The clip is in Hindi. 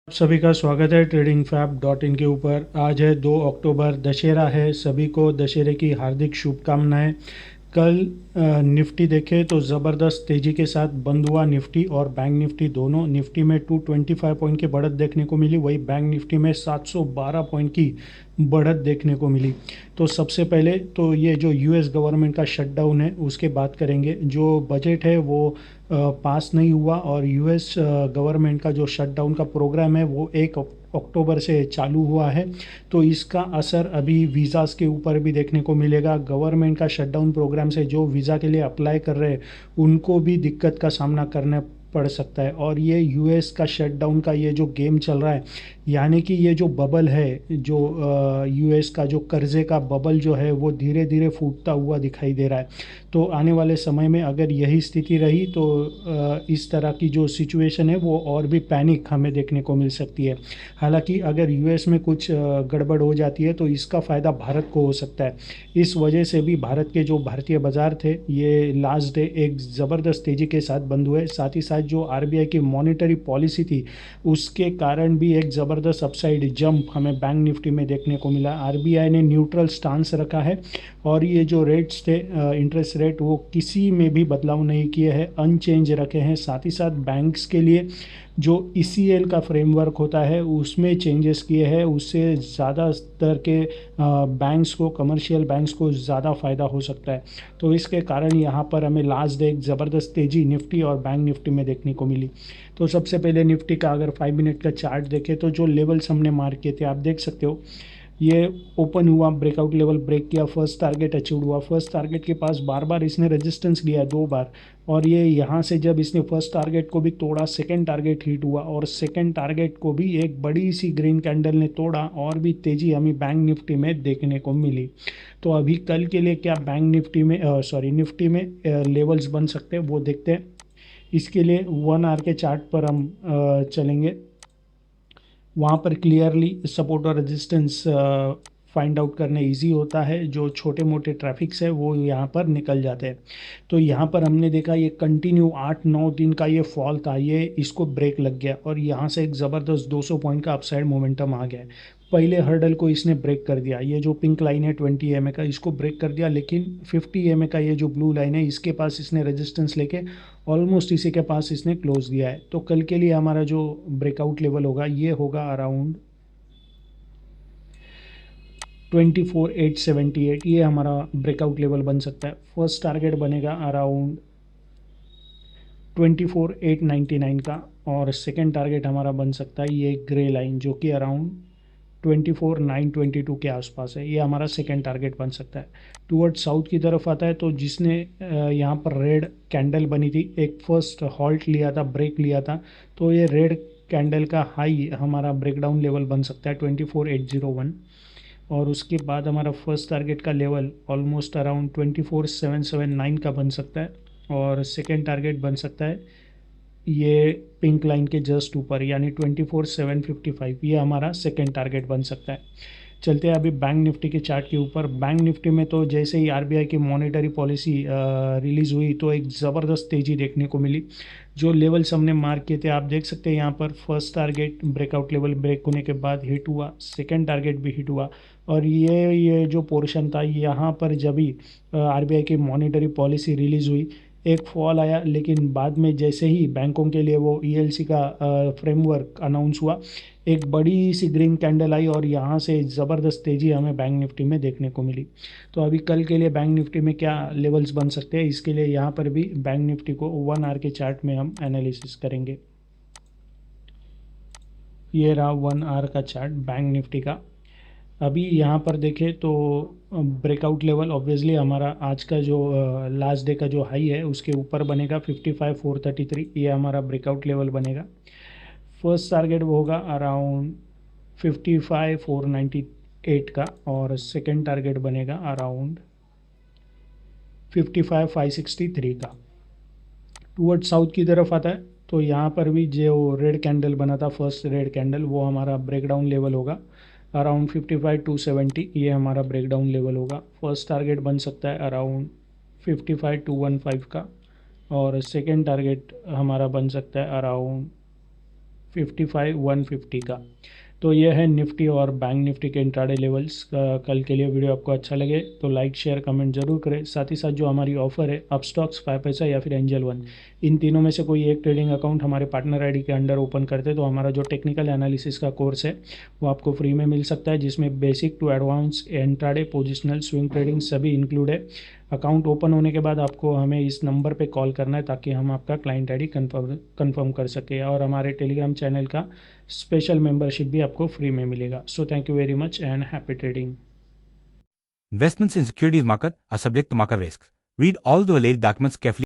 आप सभी का स्वागत है tradingfab.in के ऊपर। आज है 2 अक्टूबर, दशहरा है। सभी को दशहरे की हार्दिक शुभकामनाएं। कल निफ्टी देखे तो ज़बरदस्त तेज़ी के साथ बंद हुआ निफ्टी और बैंक निफ्टी दोनों। निफ्टी में 225 पॉइंट की बढ़त देखने को मिली, वही बैंक निफ्टी में 712 पॉइंट की बढ़त देखने को मिली। तो सबसे पहले तो ये जो यूएस गवर्नमेंट का शटडाउन है उसके बात करेंगे। जो बजट है वो पास नहीं हुआ और यूएस गवर्नमेंट का जो शटडाउन का प्रोग्राम है वो 1 अक्टूबर से चालू हुआ है। तो इसका असर अभी वीज़ाज़ के ऊपर भी देखने को मिलेगा। गवर्नमेंट का शटडाउन प्रोग्राम से जो वीज़ा के लिए अप्लाई कर रहे हैं उनको भी दिक्कत का सामना करना पड़ सकता है। और ये यूएस का शटडाउन का ये जो गेम चल रहा है, यानी कि ये जो बबल है, जो यूएस का जो कर्जे का बबल जो है वो धीरे धीरे फूटता हुआ दिखाई दे रहा है। तो आने वाले समय में अगर यही स्थिति रही तो इस तरह की जो सिचुएशन है वो और भी पैनिक हमें देखने को मिल सकती है। हालांकि अगर यूएस में कुछ गड़बड़ हो जाती है तो इसका फ़ायदा भारत को हो सकता है। इस वजह से भी भारत के जो भारतीय बाज़ार थे ये लास्ट डे एक ज़बरदस्त तेज़ी के साथ बंद हुए। साथ ही साथ जो आरबीआई की मॉनेटरी पॉलिसी थी उसके कारण भी एक ज़बरदस्त अपसाइड जंप हमें बैंक निफ्टी में देखने को मिला। आरबीआई ने न्यूट्रल स्टांस रखा है और ये जो रेट्स थे इंटरेस्ट रेट वो किसी में भी बदलाव नहीं किए हैं, अनचेंज रखे हैं। साथ ही साथ बैंक्स के लिए जो ईसीएल का फ्रेमवर्क होता है उसमें चेंजेस किए हैं, उससे ज़्यादा स्तर के बैंक्स को, कमर्शियल बैंक्स को ज़्यादा फ़ायदा हो सकता है। तो इसके कारण यहाँ पर हमें लास्ट डे एक ज़बरदस्त तेज़ी निफ्टी और बैंक निफ्टी में देखने को मिली। तो सबसे पहले निफ्टी का अगर 5 मिनट का चार्ट देखें तो जो लेवल्स हमने मार्क किए थे आप देख सकते हो। ये ओपन हुआ, ब्रेकआउट लेवल ब्रेक किया, फर्स्ट टारगेट अचीव हुआ। फर्स्ट टारगेट के पास बार बार इसने रेजिस्टेंस लिया है 2 बार, और ये यहाँ से जब इसने फर्स्ट टारगेट को भी तोड़ा, सेकंड टारगेट हिट हुआ और सेकंड टारगेट को भी एक बड़ी सी ग्रीन कैंडल ने तोड़ा और भी तेज़ी हमें बैंक निफ्टी में देखने को मिली। तो अभी कल के लिए क्या बैंक निफ्टी में निफ्टी में लेवल्स बन सकते हैं वो देखते हैं। इसके लिए 1 आवर के चार्ट पर हम चलेंगे। वहाँ पर क्लियरली सपोर्ट और रेजिस्टेंस फाइंड आउट करने इजी होता है। जो छोटे मोटे ट्रैफिक्स है वो यहाँ पर निकल जाते हैं। तो यहाँ पर हमने देखा ये कंटिन्यू 8-9 दिन का ये फॉल था, ये इसको ब्रेक लग गया और यहाँ से एक ज़बरदस्त 200 पॉइंट का अपसाइड मोमेंटम आ गया है। पहले हर्डल को इसने ब्रेक कर दिया, ये जो पिंक लाइन है 20 एम ए का, इसको ब्रेक कर दिया। लेकिन 50 एम ए का ये जो ब्लू लाइन है इसके पास इसने रेजिस्टेंस लेके ऑलमोस्ट इसी के पास इसने क्लोज दिया है। तो कल के लिए हमारा जो ब्रेकआउट लेवल होगा ये होगा अराउंड 24,878। ये हमारा ब्रेकआउट लेवल बन सकता है। फर्स्ट टारगेट बनेगा अराउंड 24,899 का और सेकेंड टारगेट हमारा बन सकता है ये ग्रे लाइन जो कि अराउंड 24,922 के आसपास है। ये हमारा सेकेंड टारगेट बन सकता है। टूवर्ड साउथ की तरफ आता है तो जिसने यहाँ पर रेड कैंडल बनी थी, एक फर्स्ट हॉल्ट लिया था, ब्रेक लिया था, तो ये रेड कैंडल का हाई हमारा ब्रेकडाउन लेवल बन सकता है 24,801। और उसके बाद हमारा फर्स्ट टारगेट का लेवल ऑलमोस्ट अराउंड 24,779 का बन सकता है और सेकेंड टारगेट बन सकता है ये पिंक लाइन के जस्ट ऊपर, यानी 24,755। ये हमारा सेकेंड टारगेट बन सकता है। चलते हैं अभी बैंक निफ्टी के चार्ट के ऊपर। बैंक निफ्टी में तो जैसे ही आरबीआई की मॉनेटरी पॉलिसी रिलीज़ हुई तो एक ज़बरदस्त तेज़ी देखने को मिली। जो लेवल्स हमने मार्क किए थे आप देख सकते हैं यहाँ पर। First target breakout level break होने के बाद हिट हुआ, सेकेंड टारगेट भी हिट हुआ और ये जो पोर्शन था यहाँ पर जब भी आरबीआई की मॉनेटरी पॉलिसी रिलीज़ हुई एक फॉल आया। लेकिन बाद में जैसे ही बैंकों के लिए वो ईएलसी का फ्रेमवर्क अनाउंस हुआ, एक बड़ी सी ग्रीन कैंडल आई और यहाँ से ज़बरदस्त तेज़ी हमें बैंक निफ्टी में देखने को मिली। तो अभी कल के लिए बैंक निफ्टी में क्या लेवल्स बन सकते हैं, इसके लिए यहाँ पर भी बैंक निफ्टी को 1 आवर के चार्ट में हम एनालिसिस करेंगे। ये रहा 1 आवर का चार्ट बैंक निफ्टी का। अभी यहाँ पर देखें तो ब्रेकआउट लेवल ऑब्वियसली हमारा आज का जो लास्ट डे का जो हाई है उसके ऊपर बनेगा 55,433। ये हमारा ब्रेकआउट लेवल बनेगा। फर्स्ट टारगेट वो होगा अराउंड 55,498 का और सेकंड टारगेट बनेगा अराउंड 55,563 का। टूवर्ड साउथ की तरफ आता है तो यहाँ पर भी जो रेड कैंडल बना था, फर्स्ट रेड कैंडल, वो हमारा ब्रेकडाउन लेवल होगा अराउंड 55,270। ये हमारा ब्रेकडाउन लेवल होगा। फर्स्ट टारगेट बन सकता है अराउंड 55,215 का और सेकेंड टारगेट हमारा बन सकता है अराउंड 55,150 का। तो ये है निफ्टी और बैंक निफ्टी के इंट्राडे लेवल्स। कल के लिए वीडियो आपको अच्छा लगे तो लाइक शेयर कमेंट जरूर करें। साथ ही साथ जो हमारी ऑफर है अपस्टॉक्स 5 पैसा या फिर एंजल वन, इन तीनों में से कोई एक ट्रेडिंग अकाउंट हमारे पार्टनर आईडी के अंडर ओपन करते तो हमारा जो टेक्निकल एनालिसिस का कोर्स है वो आपको फ्री में मिल सकता है, जिसमें basic to advance intraday positional swing trading सभी इंक्लूड है। अकाउंट ओपन होने के बाद आपको हमें इस नंबर पे कॉल करना है ताकि हम आपका क्लाइंट आईडी कंफर्म कर सके, और हमारे टेलीग्राम चैनल का स्पेशल मेंबरशिप भी आपको फ्री में मिलेगा। So thank you very much and happy trading. Investments in securities market are subject to market risks. Read all the related documents carefully.